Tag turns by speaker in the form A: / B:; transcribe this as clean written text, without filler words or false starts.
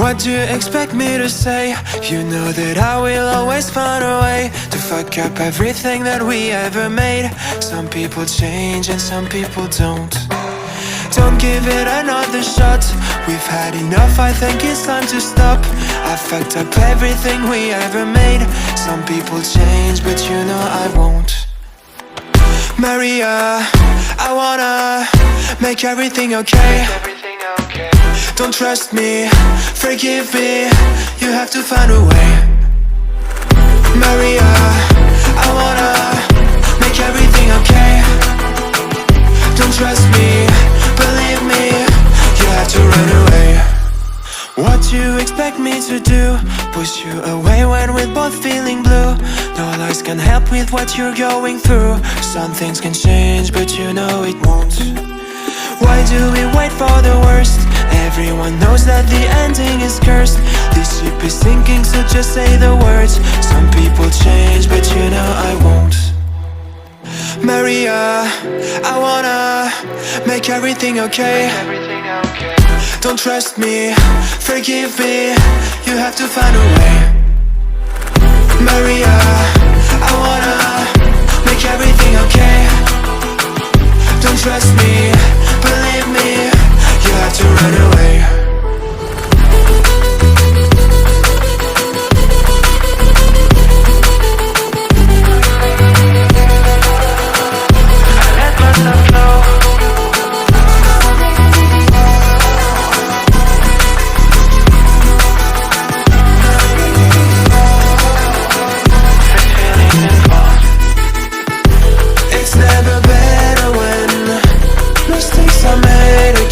A: What do you expect me to say? You know that I will always find a way to fuck up everything that we ever made. Some people change and some people don't. Don't give it another shot. We've had enough, I think it's time to stop. I fucked up everything we ever made. Some people change, but you know I won't. Maria, I wanna make everything okay. Don't trust me, forgive me, you have to find a way. Maria, I wanna make everything okay. Don't trust me, believe me, you have to run away. What do you expect me to do? Push you away when we're both feeling blue. No lies can help with what you're going through. Some things can change, but you know it won't. Why do we wait for the worst? Everyone knows that the ending is cursed. This ship is sinking, so just say the words. Some people change, but you know I won't. Maria, I wanna make everything okay. Don't trust me, forgive me, you have to find a way. Maria, I wanna make everything okay. Don't trust me, believe me, you have to run away. I let myself go. It's never better when mistakes are made